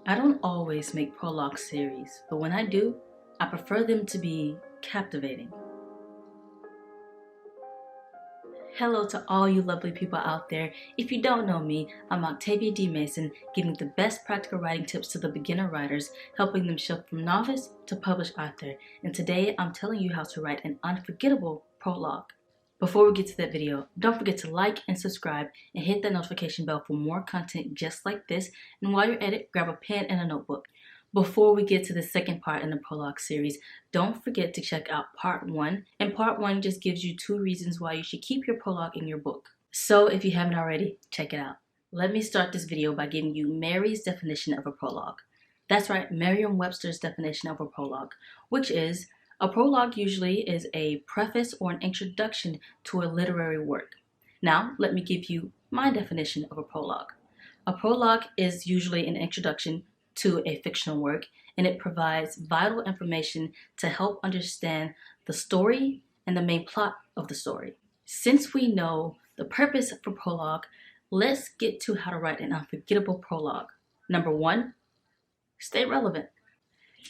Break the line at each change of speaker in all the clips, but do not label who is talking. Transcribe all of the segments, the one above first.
I don't always make prologue series, but when I do, I prefer them to be captivating. Hello to all you lovely people out there. If you don't know me, I'm Octavia D. Mason, giving the best practical writing tips to the beginner writers, helping them shift from novice to published author. And today I'm telling you how to write an unforgettable prologue. Before we get to that video, don't forget to like and subscribe and hit that notification bell for more content just like this. And while you're at it, grab a pen and a notebook. Before we get to the second part in the prologue series, don't forget to check out part 1. And part 1 just gives you 2 reasons why you should keep your prologue in your book. So if you haven't already, check it out. Let me start this video by giving you Mary's definition of a prologue. That's right, Merriam-Webster's definition of a prologue, which is a prologue usually is a preface or an introduction to a literary work. Now, let me give you my definition of a prologue. A prologue is usually an introduction to a fictional work, and it provides vital information to help understand the story and the main plot of the story. Since we know the purpose for prologue, let's get to how to write an unforgettable prologue. Number 1, stay relevant.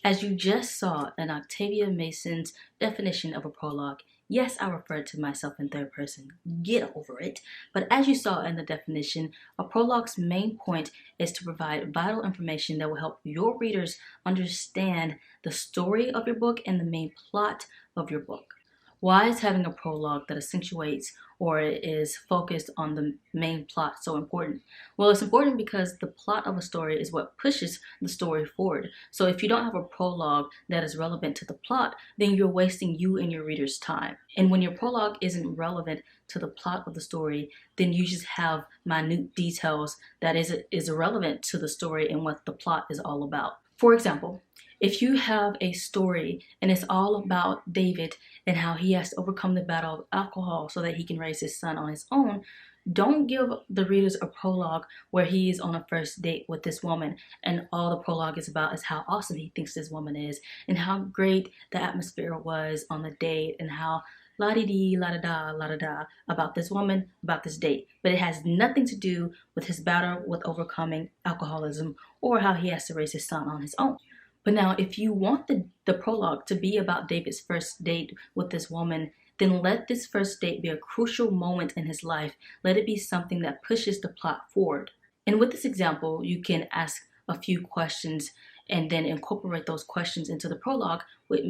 As you just saw in Octavia Mason's definition of a prologue, yes, I referred to myself in third person, get over it. But as you saw in the definition, a prologue's main point is to provide vital information that will help your readers understand the story of your book and the main plot of your book. Why is having a prologue that accentuates or is focused on the main plot so important? Well, it's important because the plot of a story is what pushes the story forward. So if you don't have a prologue that is relevant to the plot, then you're wasting you and your reader's time. And when your prologue isn't relevant to the plot of the story, then you just have minute details that is irrelevant to the story and what the plot is all about. For example, if you have a story and it's all about David and how he has to overcome the battle of alcohol so that he can raise his son on his own, don't give the readers a prologue where he is on a first date with this woman and all the prologue is about is how awesome he thinks this woman is and how great the atmosphere was on the date and how la-di-di, la-da-da about this woman, about this date. But it has nothing to do with his battle with overcoming alcoholism or how he has to raise his son on his own. But now, if you want the prologue to be about David's first date with this woman, then let this first date be a crucial moment in his life. Let it be something that pushes the plot forward. And with this example, you can ask a few questions and then incorporate those questions into the prologue, which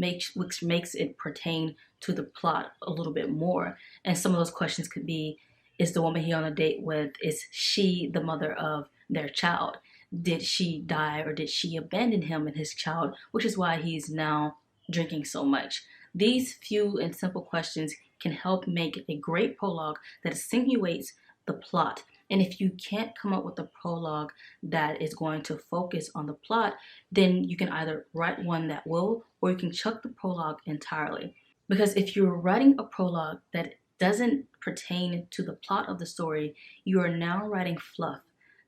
makes it pertain to the plot a little bit more. And some of those questions could be, is the woman he on a date with, is she the mother of their child? Did she die or did she abandon him and his child, which is why he's now drinking so much? These few and simple questions can help make a great prologue that accentuates the plot. And if you can't come up with a prologue that is going to focus on the plot, then you can either write one that will, or you can chuck the prologue entirely. Because if you're writing a prologue that doesn't pertain to the plot of the story, you are now writing fluff,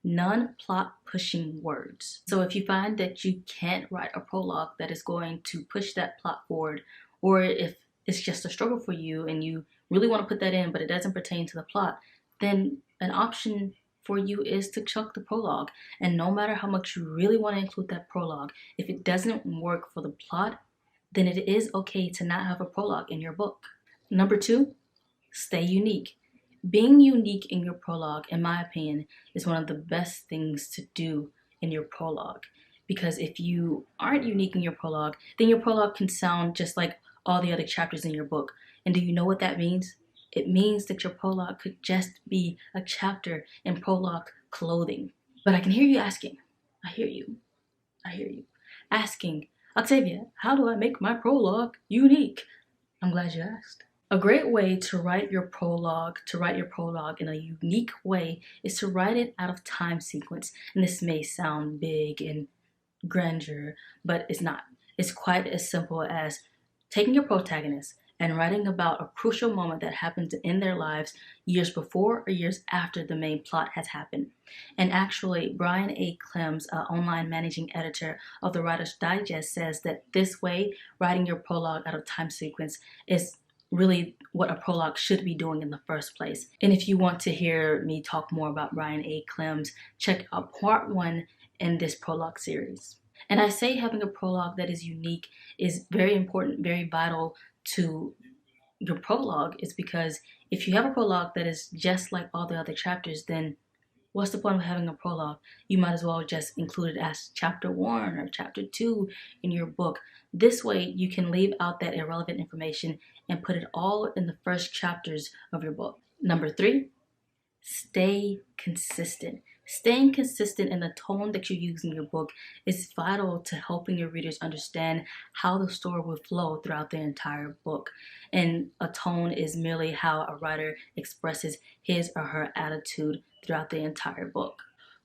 non-plot pushing words. So if you find that you can't write a prologue that is going to push that plot forward, or if it's just a struggle for you and you really want to put that in but it doesn't pertain to the plot, then an option for you is to chuck the prologue. And no matter how much you really want to include that prologue, if it doesn't work for the plot, then it is okay to not have a prologue in your book. Number 2, stay unique. Being unique in your prologue, in my opinion, is one of the best things to do in your prologue. Because if you aren't unique in your prologue, then your prologue can sound just like all the other chapters in your book. And do you know what that means? It means that your prologue could just be a chapter in prologue clothing. But I can hear you asking, I hear you, asking, Octavia, how do I make my prologue unique? I'm glad you asked. A great way to write your prologue in a unique way is to write it out of time sequence. And this may sound big and grandeur, but it's not. It's quite as simple as taking your protagonist and writing about a crucial moment that happened in their lives years before or years after the main plot has happened. And actually, Brian A. Clems, online managing editor of the Writer's Digest, says that this way, writing your prologue out of time sequence is really what a prologue should be doing in the first place. And if you want to hear me talk more about Brian A. Clems, check out part 1 in this prologue series. And I say having a prologue that is unique is very important, very vital to your prologue, is because if you have a prologue that is just like all the other chapters, then what's the point of having a prologue? You might as well just include it as chapter 1 or chapter 2 in your book. This way you can leave out that irrelevant information and put it all in the first chapters of your book. Number 3, stay consistent. Staying consistent in the tone that you use in your book is vital to helping your readers understand how the story will flow throughout the entire book. And a tone is merely how a writer expresses his or her attitude throughout the entire book.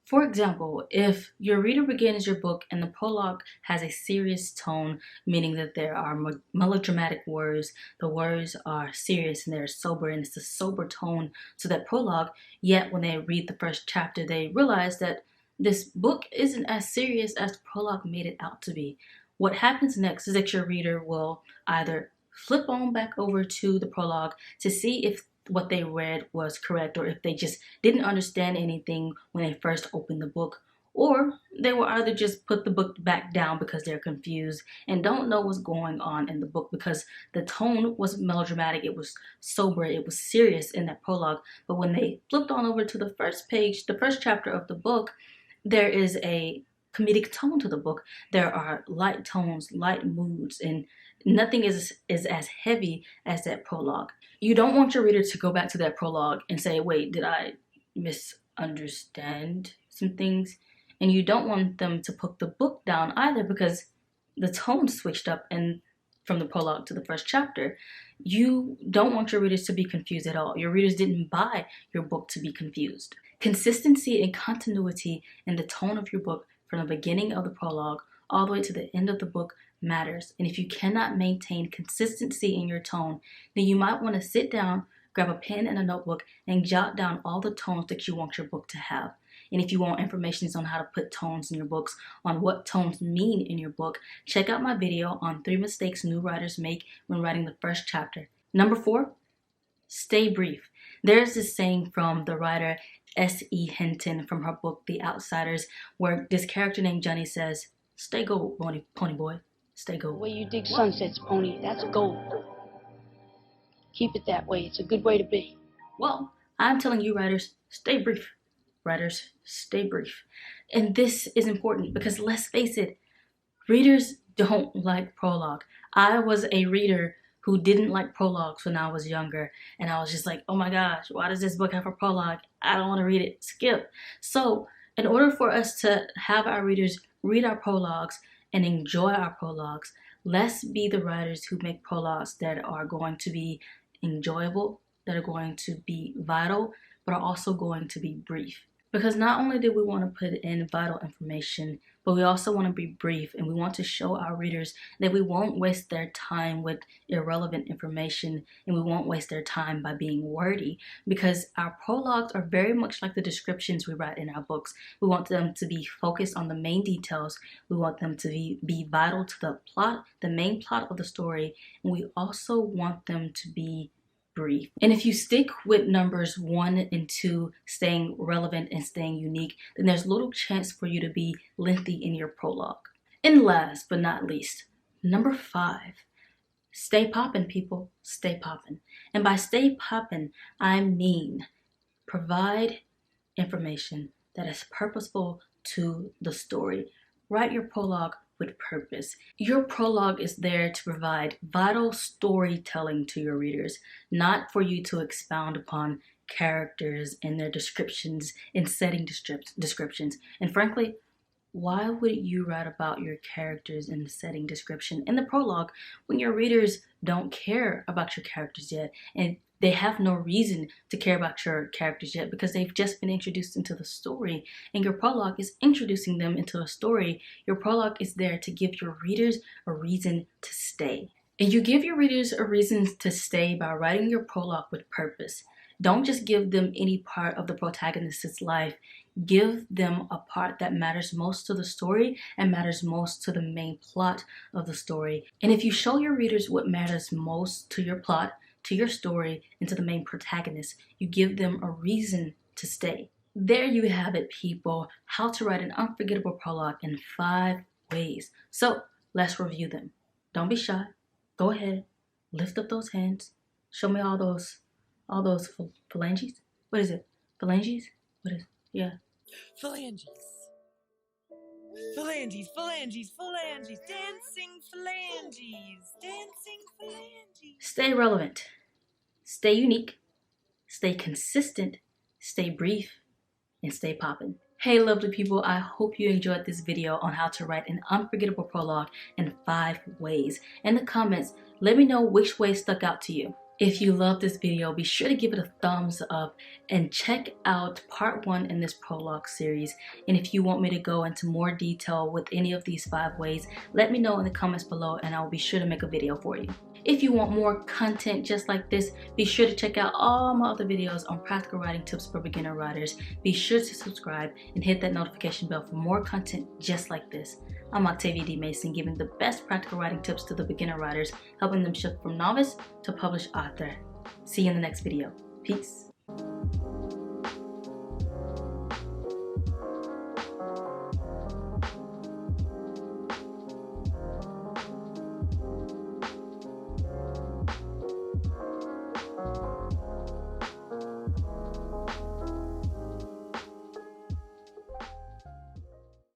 For example, if your reader begins your book and the prologue has a serious tone, meaning that there are melodramatic words, the words are serious and they're sober, and it's a sober tone to that prologue, yet when they read the first chapter, they realize that this book isn't as serious as the prologue made it out to be. What happens next is that your reader will either flip on back over to the prologue to see if what they read was correct, or if they just didn't understand anything when they first opened the book, or they will either just put the book back down because they're confused and don't know what's going on in the book, because the tone was melodramatic, it was sober, it was serious in that prologue. But when they flipped on over to the first page, the first chapter of the book, there is a comedic tone to the book. There are light tones, light moods, and nothing is as heavy as that prologue. You don't want your reader to go back to that prologue and say, wait, did I misunderstand some things? And you don't want them to put the book down either, because the tone switched up and from the prologue to the first chapter. You don't want your readers to be confused at all. Your readers didn't buy your book to be confused. Consistency and continuity in the tone of your book from the beginning of the prologue all the way to the end of the book matters. And if you cannot maintain consistency in your tone, then you might want to sit down, grab a pen and a notebook, and jot down all the tones that you want your book to have. And if you want information on how to put tones in your books, on what tones mean in your book, check out my video on 3 mistakes new writers make when writing the first chapter. Number 4, stay brief. There's this saying from the writer S.E. Hinton from her book The Outsiders, where this character named Johnny says, "Stay gold, pony boy. Stay gold."
The way you dig sunsets, Pony, that's gold. Keep it that way. It's a good way to be.
Well, I'm telling you, writers, stay brief. Writers, stay brief. And this is important because, let's face it, readers don't like prologue. I was a reader who didn't like prologues when I was younger, and I was just like, oh my gosh, why does this book have a prologue? I don't want to read it. Skip. So in order for us to have our readers read our prologues and enjoy our prologues, let's be the writers who make prologues that are going to be enjoyable, that are going to be vital, but are also going to be brief. Because not only do we want to put in vital information, but we also want to be brief, and we want to show our readers that we won't waste their time with irrelevant information, and we won't waste their time by being wordy, because our prologues are very much like the descriptions we write in our books. We want them to be focused on the main details. We want them to be vital to the plot, the main plot of the story, and we also want them to be brief. And if you stick with numbers 1 and 2, staying relevant and staying unique, then there's little chance for you to be lengthy in your prologue. And last but not least, number 5, stay poppin', people. Stay poppin'. And by stay poppin', I mean provide information that is purposeful to the story. Write your prologue with purpose. Your prologue is there to provide vital storytelling to your readers, not for you to expound upon characters and their descriptions and setting descriptions. And frankly, why would you write about your characters in the setting description in the prologue when your readers don't care about your characters yet, and they have no reason to care about your characters yet because they've just been introduced into the story, and your prologue is introducing them into the story? Your prologue is there to give your readers a reason to stay. And you give your readers a reason to stay by writing your prologue with purpose. Don't just give them any part of the protagonist's life. Give them a part that matters most to the story and matters most to the main plot of the story. And if you show your readers what matters most to your plot, to your story, and to the main protagonist, you give them a reason to stay. There you have it, people. How to write an unforgettable prologue in 5 ways. So let's review them. Don't be shy. Go ahead. Lift up those hands. Show me all those phalanges. What is it? Phalanges? What is it? Yeah.
Phalanges. Phalanges, phalanges, phalanges, dancing phalanges, dancing phalanges.
Stay relevant. Stay unique. Stay consistent. Stay brief. And stay poppin'. Hey lovely people, I hope you enjoyed this video on how to write an unforgettable prologue in 5 ways. In the comments, let me know which way stuck out to you. If you love this video, be sure to give it a thumbs up and check out part 1 in this prologue series. And if you want me to go into more detail with any of these 5 ways, let me know in the comments below and I'll be sure to make a video for you. If you want more content just like this, be sure to check out all my other videos on practical writing tips for beginner writers. Be sure to subscribe and hit that notification bell for more content just like this. I'm Octavia D. Mason, giving the best practical writing tips to the beginner writers, helping them shift from novice to published author. See you in the next video. Peace.